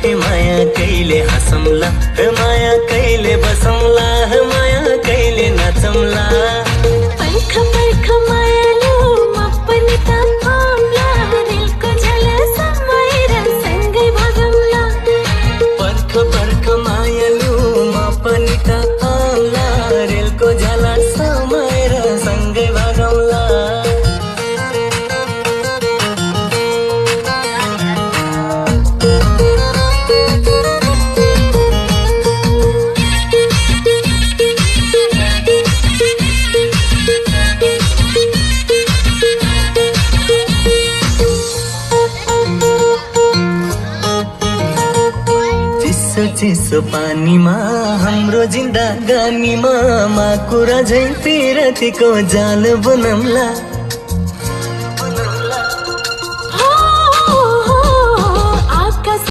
हे माया कहिले हसौँला, हे माया कहिले बसौँला, हे माया कहिले नाचौँला। पर्ख पर्ख मायालु म पनि त आउँला, रेलको झ्याला समाएर सँगै भागौँला। पर्ख पर्ख मायालु म पनि त आउँला, रेलको झ्याला समाएर सँगै भागौँला। चिसो पानीमा हाम्रो जिन्दगानीमा माकुरा झैँ पिरतीको जाल बनौँला।